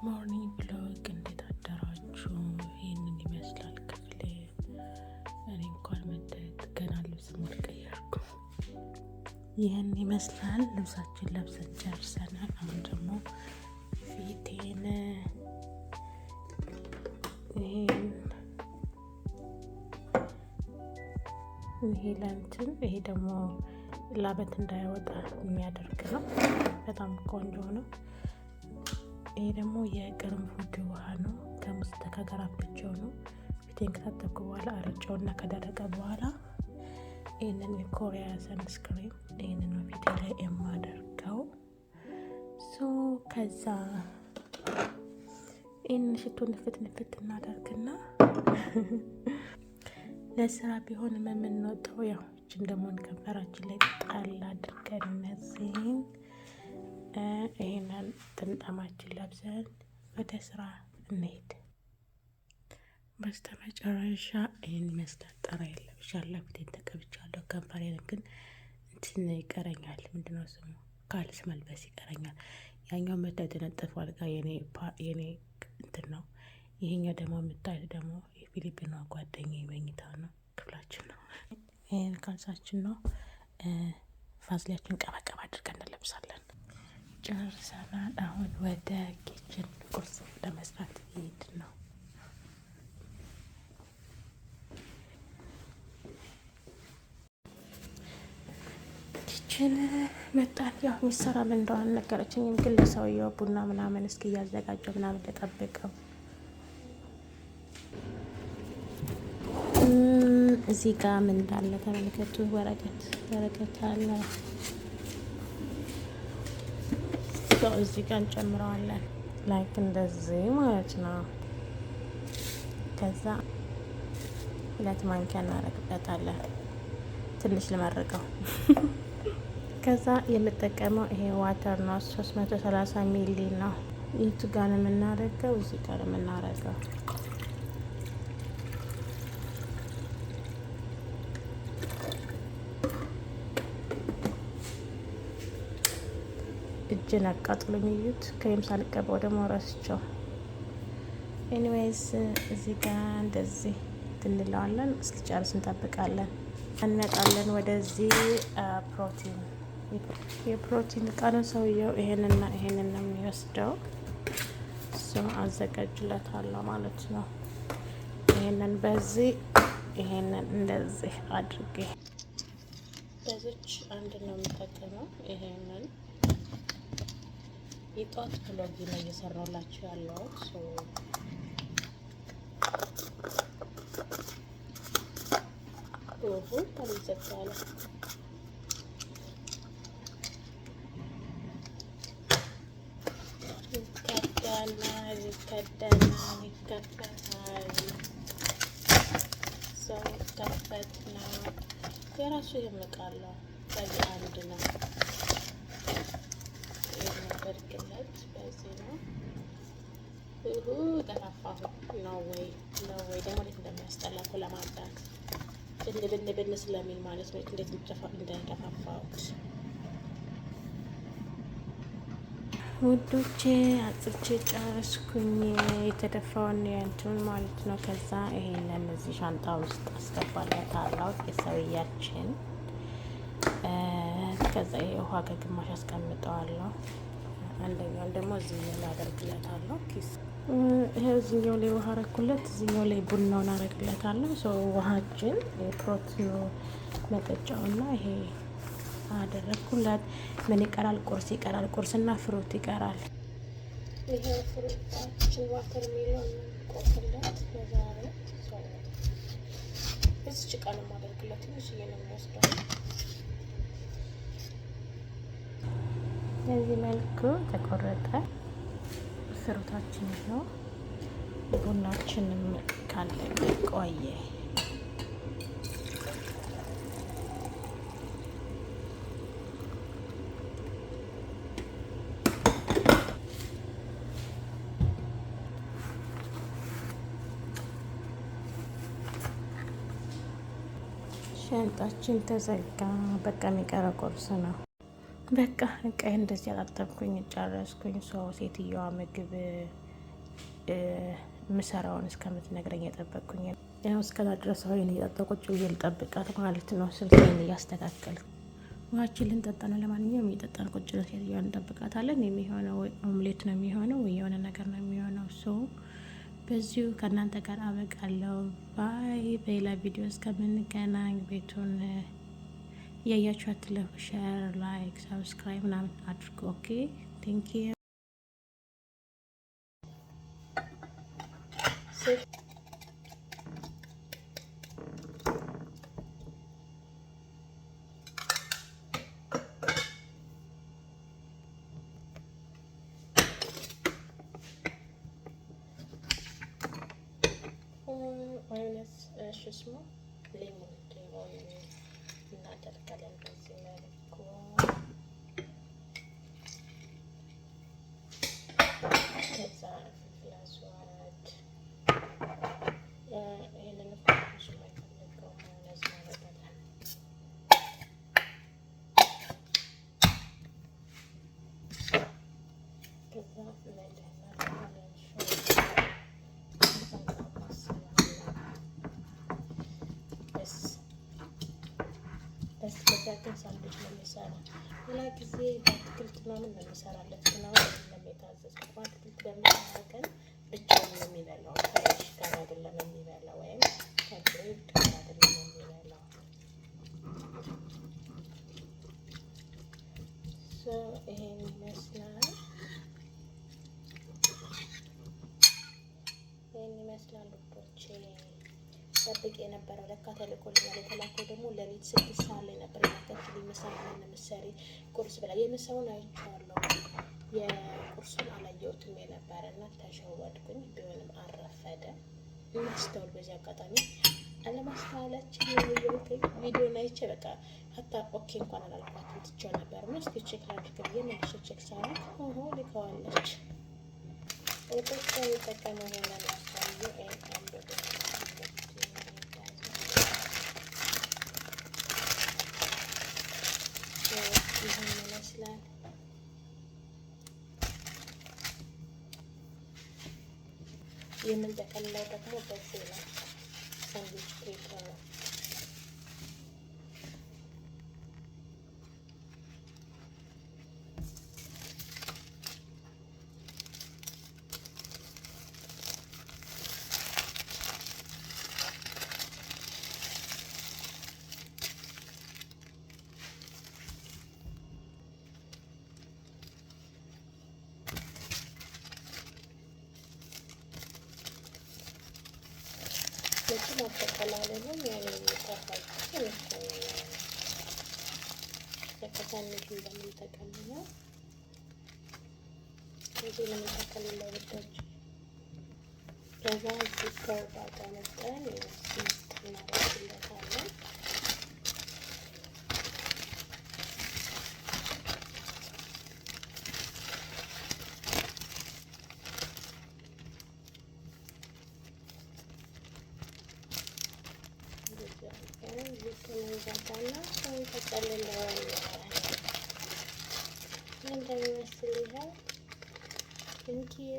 ሞርኒንግ ብሎግ እንዴት አደራችሁ? ይህንን ይመስላል ክፍሌ። እኔ እንኳን መደት ገና ልብስ አልቀየርኩ። ይህን ይመስላል። ልብሳችን ለብሰን ጨርሰናል። አሁን ደግሞ ፊቴን ይሄ ደግሞ ላበት እንዳይወጣ የሚያደርግ ነው። በጣም ቆንጆ ነው። ይሄ ደግሞ የቅርንፉድ ውሃ ነው። ከገራፍቼው ነው። ፊቴን ከታጠብኩ በኋላ አረጨውና ከደረቀ በኋላ ይህንን የኮሪያ ሰንስክሪም ይህንን ነው ፊቴ ላይ የማደርገው። ከዛ ይህንን ሽቶ ንፍት እናደርግና ለስራ ቢሆን የምንወጣው ያው እችን ደግሞ ከንፈራችን ላይ ጣል አድርገን እነዚህን ይሄንን ጥምጣማችን ለብሰን ወደ ስራ እንሄድ። በስተመጨረሻ ይህን ይመስላል። ጠራዬን ለብሻለሁ፣ ፊቴን ተቀብቻለሁ። ከንፈሬን ግን እንትን ይቀረኛል፣ ምንድነው ስሙ? ካልስ መልበስ ይቀረኛል። ያኛው መታ የተነጠፈው አልጋ የኔ እንትን ነው። ይሄኛው ደግሞ የምታዩት ደግሞ የፊሊፒኗ ጓደኛዬ መኝታ ነው፣ ክፍላችን ነው። ይሄን ካልሳችን ነው። ፋዝሊያችን ቀባቀባ አድርገን እንለብሳለን። ጨርሰናል። አሁን ወደ ኪችን ቁርስ ለመስራት ይሄድ ነው። ኪችን መጣን። ያው የሚሰራ ምን እንደሆነ ነገረችኝም፣ ግን ለሰውየው ቡና ምናምን እስኪ እያዘጋጀው ምናምን ተጠብቀው እዚህ ጋር ምን እንዳለ ተመልከቱ። ወረቀት አለ። እዚህ ጋር እንጨምረዋለን፣ ላይክ እንደዚህ ማለት ነው። ከዛ 2 ማንኪያ እናደርግበታለን። ትንሽ ልመርቀው። ከዛ የምጠቀመው ይሄ ዋተር ነው፣ 330 ሚሊ ነው። የቱ ጋር ነው የምናደርገው? እዚህ ጋር ነው የምናደርገው። እጅን አቃጥሎ የሚዩት ክሬም ሳልቀባው ደግሞ ረስቸው። ኤኒዌይስ እዚህ ጋር እንደዚህ እንለዋለን። እስኪጨርስ እንጠብቃለን። እንመጣለን ወደዚህ ፕሮቲን የፕሮቲን እቃ ነው ሰውየው። ይሄንን ነው የሚወስደው። እሱ አዘጋጅለታለሁ ማለት ነው። ይሄንን በዚህ ይሄንን እንደዚህ አድርጌ በዚች አንድ ነው የምጠቀመው። ይሄንን የጧት ብሎግ ነው እየሰራላችሁ ያለሁት። ታልዘጋለ ከፈት ነው የራሱ ይመቃለው። በዚህ አንድ ነው የሚያደርግለት። በዚህ ነው ጠፋፋሁ ነው ወይ ደግሞ እንዴት እንደሚያስጠላ እኮ ለማጽዳት ብን ስለሚል ማለት ነው። እንዴት እንደጠፋፋሁት ውዶቼ። አጽድቼ ጨረስኩኝ። የተደፋውን ያንቱን ማለት ነው። ከዛ ይሄንን እዚህ ሻንጣ ውስጥ አስገባለታለሁ የሰውያችን። ከዛ ይሄ ውሃ ከግማሽ አስቀምጠዋለሁ። አንደኛውን ደግሞ እዚህ ላይ አደርግለታለሁ ኪስ። ይሄው እዚህኛው ላይ ውሃ አረኩለት፣ እዚህኛው ላይ ቡናውን አረግለታለሁ። ውሃችን የፕሮቲኑ መጠጫውና ይሄ አደረኩለት። ምን ይቀራል? ቁርስ ይቀራል። ቁርስና ፍሩት ይቀራል። ይሄ ፍሩታችን ዋተር ሜሎን ቆርጥለት ለዛሬ እዚህ ጭቃ ነው ማደርግለት። ትንሽ ነው የሚወስደው። በዚህ መልኩ ተቆረጠ ፍሩታችን ነው። ቡናችንም ካለ ቆየ። ሻንጣችን ተዘጋ። በቃ የሚቀረ ቁርስ ነው። በቃ እቃዬን እንደዚህ አጣጠብኩኝ ጨረስኩኝ። ሰው ሴትዮዋ ምግብ ምሰራውን እስከምትነግረኝ የጠበቅኩኝ ያው እስከዛ ድረስ ወይን እየጠጣሁ ቁጭ ብዬ ልጠብቃት ማለት ነው። ስልኬን እያስተካከልኩ ውሃችን ልንጠጣ ነው። ለማንኛውም እየጠጣን ቁጭ ብለን ሴትዮዋን እንጠብቃታለን። የሚሆነው ወይ ኦምሌት ነው የሚሆነው ወይ የሆነ ነገር ነው የሚሆነው። ሶ በዚሁ ከእናንተ ጋር አበቃለሁ። ባይ። በሌላ ቪዲዮ እስከምንገናኝ ቤቱን እያያችሁ አትለፉ። ሼር፣ ላይክ፣ ሰብስክራይብ ምናምን አድርጉ። ኦኬ ቴንክ ዩ። ማዮኔዝ ሽስሞ ሌሞን እናደርጋለን በዚህ መልኩ። ከዛ ፍልፍል አስዋድ ይህንን ብዙ የማይፈልገው ማዮኔዝ እናደርጋለን። ከዛ መልህ በስለታችን ሳንዱች ነው የሚሰራው። ሌላ ጊዜ በአትክልት ምናምን ነው የሚሰራለት ምናምን የታዘዝኩት። በአትክልት በሚሰራ ቀን ብቻውን ነው የሚበላው። ከእሽ ጋር አይደለም የሚበላው፣ ወይም ከብሬድ ጋር አይደለም የሚበላው። ይሄን ይመስላል። ልቦቼ ጠብቄ የነበረው ለካ ተልኮልኛል። የተላከው ደግሞ ለሊት 6 ሰዓት ላይ ነበር የላከችልኝ። ምሳ ምን ምሳሌ ቁርስ ብላ የምሳውን አይቼዋለሁ፣ የቁርሱን አላየሁትም የነበረ እና ተሸወድኩኝ። ቢሆንም አረፈደ። እናስተውል። በዚህ አጋጣሚ አለማስተዋላችን ቪዲዮን አይቼ በቃ ሀታ ኦኬ እንኳን አላልኳትም ትቼው ነበር። እስኪ ቼክ ላድርግ ብዬ መልሼ ቼክ ሳደርግ ሆሆ ልከዋለች። ወጥቶ የሚጠቀመው ይሆናል አሳየው ይህን ይመስላል። የምንጠቀልለው ደግሞ በዚህ ነው። ሳንድዊች ፔፐር ነው። ለዚህ ማጠቃለያለን ያኔ የሚጠፋው ለከሳንሽ እንደምንጠቀልለው እዚህ ለምንጠቀልለው ብቻች ከዛ እዚህ ከርባታ መጠን እናደርግለታለን። ይዛታና ተቀልለዋለን እንደሚመስል ይኸው። ቴንኪዩ